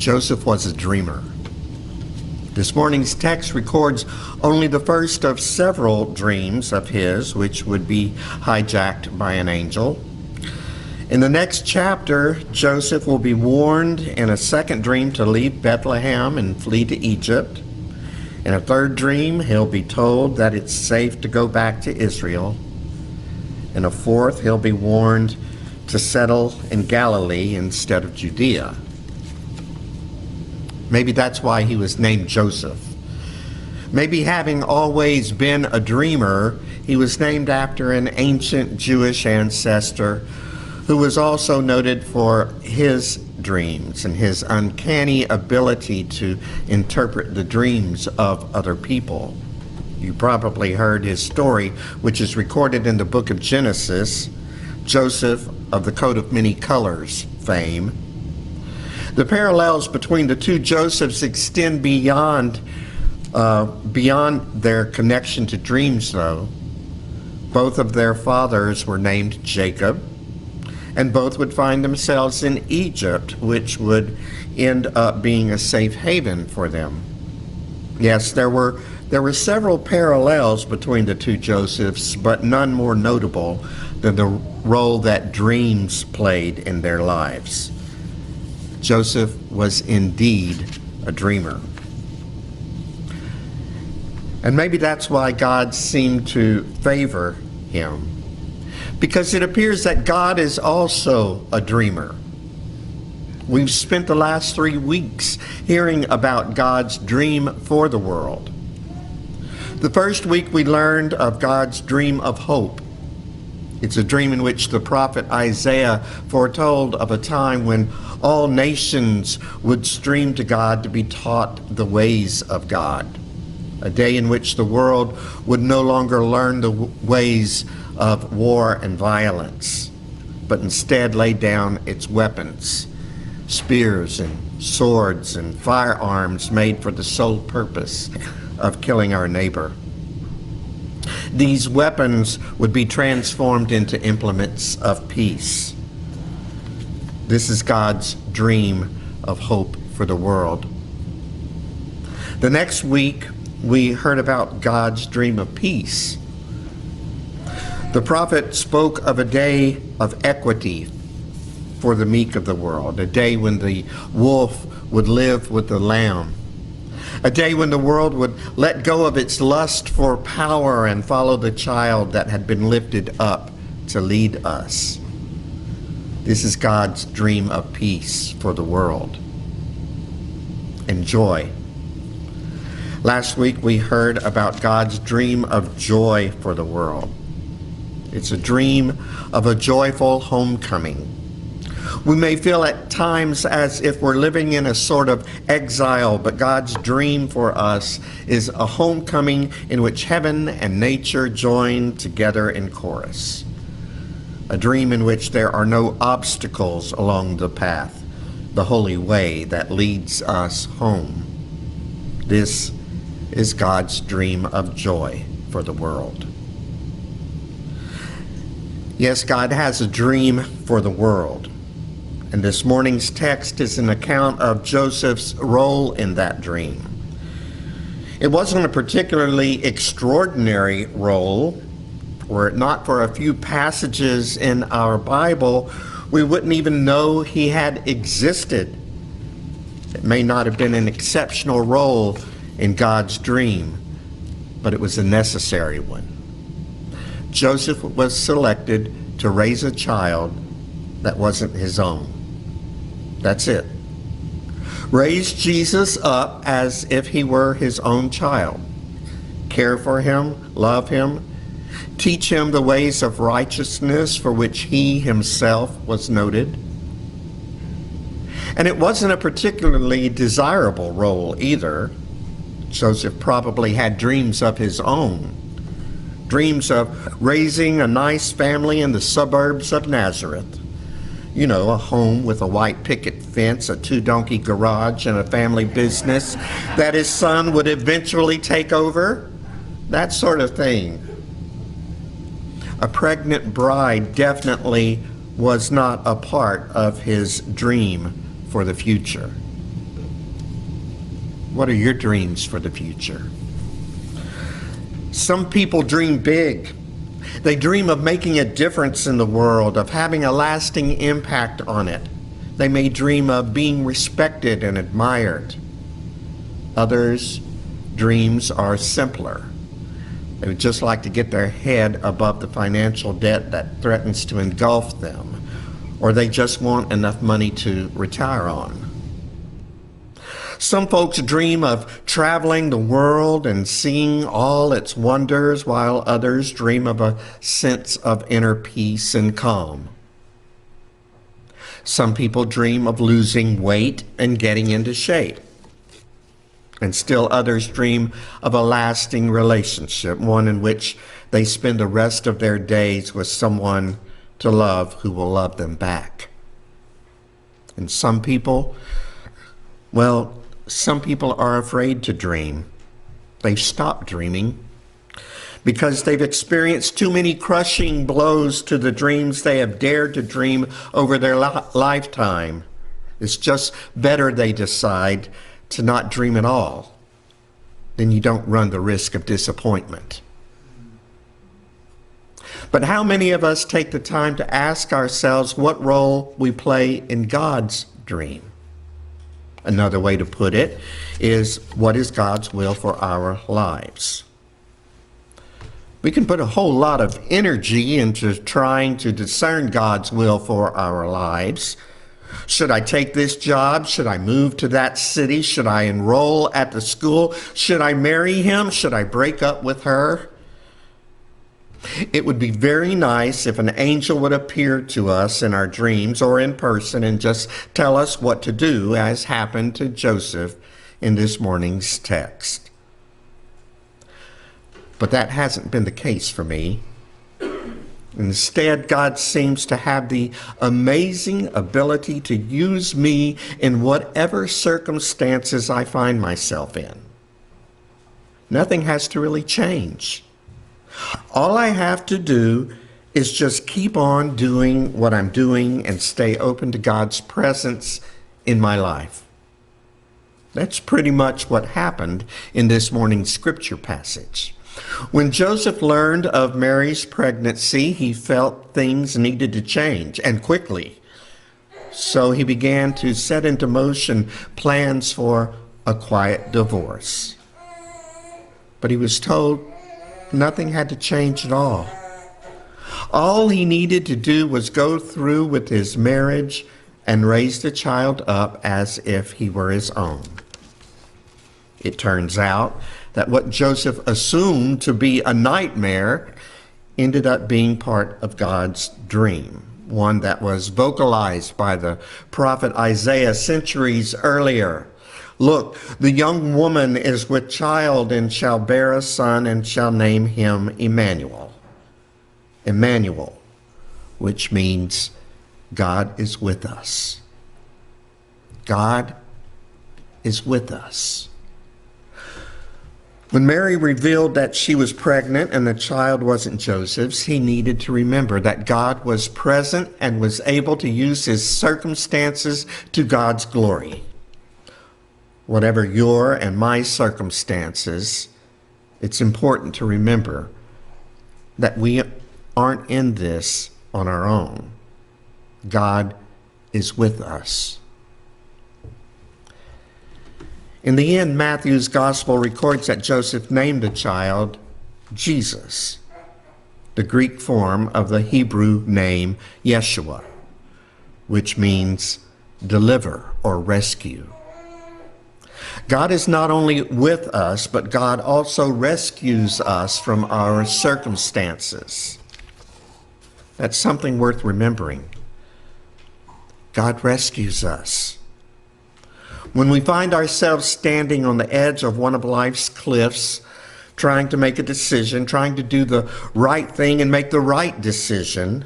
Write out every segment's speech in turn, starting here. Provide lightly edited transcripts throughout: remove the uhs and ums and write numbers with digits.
Joseph was a dreamer. This morning's text records only the first of several dreams of his, which would be hijacked by an angel. In the next chapter, Joseph will be warned in a second dream to leave Bethlehem and flee to Egypt. In a third dream, he'll be told that it's safe to go back to Israel. In a fourth, he'll be warned to settle in Galilee instead of Judea. Maybe that's why he was named Joseph. Maybe having always been a dreamer, he was named after an ancient Jewish ancestor who was also noted for his dreams and his uncanny ability to interpret the dreams of other people. You probably heard his story, which is recorded in the book of Genesis, Joseph of the coat of many colors fame. The parallels between the two Josephs extend beyond their connection to dreams, though. Both of their fathers were named Jacob, and both would find themselves in Egypt, which would end up being a safe haven for them. Yes, there were several parallels between the two Josephs, but none more notable than the role that dreams played in their lives. Joseph was indeed a dreamer. And maybe that's why God seemed to favor him, because it appears that God is also a dreamer. We've spent the last 3 weeks hearing about God's dream for the world. The first week we learned of God's dream of hope. It's a dream in which the prophet Isaiah foretold of a time when all nations would stream to God to be taught the ways of God. A day in which the world would no longer learn the ways of war and violence, but instead lay down its weapons, spears and swords and firearms made for the sole purpose of killing our neighbor. These weapons would be transformed into implements of peace. This is God's dream of hope for the world. The next week, we heard about God's dream of peace. The prophet spoke of a day of equity for the meek of the world, a day when the wolf would live with the lamb, a day when the world would let go of its lust for power and follow the child that had been lifted up to lead us. This is God's dream of peace for the world and joy. Last week we heard about God's dream of joy for the world. It's a dream of a joyful homecoming. We may feel at times as if we're living in a sort of exile, but God's dream for us is a homecoming in which heaven and nature join together in chorus. A dream in which there are no obstacles along the path, the holy way that leads us home. This is God's dream of joy for the world. Yes, God has a dream for the world. And this morning's text is an account of Joseph's role in that dream. It wasn't a particularly extraordinary role. Were it not for a few passages in our Bible, we wouldn't even know he had existed. It may not have been an exceptional role in God's dream, but it was a necessary one. Joseph was selected to raise a child that wasn't his own. That's it. Raise Jesus up as if he were his own child. Care for him, love him, teach him the ways of righteousness for which he himself was noted. And it wasn't a particularly desirable role either. Joseph probably had dreams of his own. Dreams of raising a nice family in the suburbs of Nazareth. You know, a home with a white picket fence, a 2-donkey garage, and a family business that his son would eventually take over. That sort of thing. A pregnant bride definitely was not a part of his dream for the future. What are your dreams for the future? Some people dream big. They dream of making a difference in the world, of having a lasting impact on it. They may dream of being respected and admired. Others' dreams are simpler. They would just like to get their head above the financial debt that threatens to engulf them, or they just want enough money to retire on. Some folks dream of traveling the world and seeing all its wonders, while others dream of a sense of inner peace and calm. Some people dream of losing weight and getting into shape. And still others dream of a lasting relationship, one in which they spend the rest of their days with someone to love who will love them back. And some people are afraid to dream. They've stopped dreaming because they've experienced too many crushing blows to the dreams they have dared to dream over their lifetime. It's just better, they decide, to not dream at all. Then you don't run the risk of disappointment. But how many of us take the time to ask ourselves what role we play in God's dream? Another way to put it is, what is God's will for our lives? We can put a whole lot of energy into trying to discern God's will for our lives. Should I take this job? Should I move to that city? Should I enroll at the school? Should I marry him? Should I break up with her? It would be very nice if an angel would appear to us in our dreams or in person and just tell us what to do, as happened to Joseph in this morning's text. But that hasn't been the case for me. Instead, God seems to have the amazing ability to use me in whatever circumstances I find myself in. Nothing has to really change. All I have to do is just keep on doing what I'm doing and stay open to God's presence in my life. That's pretty much what happened in this morning's scripture passage. When Joseph learned of Mary's pregnancy, he felt things needed to change, and quickly. So he began to set into motion plans for a quiet divorce. But he was told nothing had to change at all. All he needed to do was go through with his marriage and raise the child up as if he were his own. It turns out that what Joseph assumed to be a nightmare ended up being part of God's dream, one that was vocalized by the prophet Isaiah centuries earlier. Look, the young woman is with child and shall bear a son and shall name him Emmanuel. Emmanuel, which means God is with us. God is with us. When Mary revealed that she was pregnant and the child wasn't Joseph's, he needed to remember that God was present and was able to use his circumstances to God's glory. Whatever your and my circumstances, it's important to remember that we aren't in this on our own. God is with us. In the end, Matthew's gospel records that Joseph named the child Jesus, the Greek form of the Hebrew name Yeshua, which means deliver or rescue. God is not only with us, but God also rescues us from our circumstances. That's something worth remembering. God rescues us. When we find ourselves standing on the edge of one of life's cliffs, trying to make a decision, trying to do the right thing and make the right decision,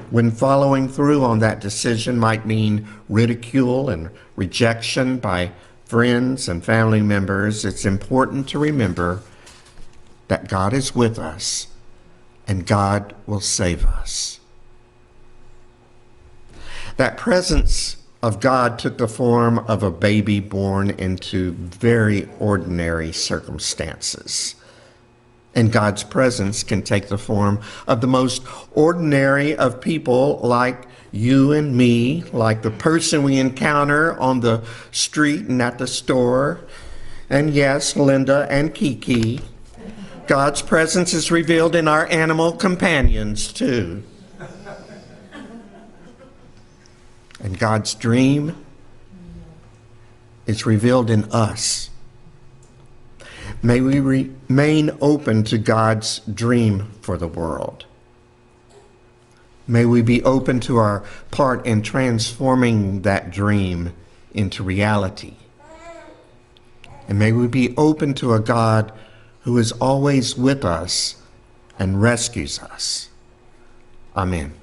when following through on that decision might mean ridicule and rejection by friends and family members, it's important to remember that God is with us and God will save us. That presence of God took the form of a baby born into very ordinary circumstances. And God's presence can take the form of the most ordinary of people, like you and me, like the person we encounter on the street and at the store. And yes, Linda and Kiki. God's presence is revealed in our animal companions, too. And God's dream is revealed in us. May we remain open to God's dream for the world. May we be open to our part in transforming that dream into reality. And may we be open to a God who is always with us and rescues us. Amen.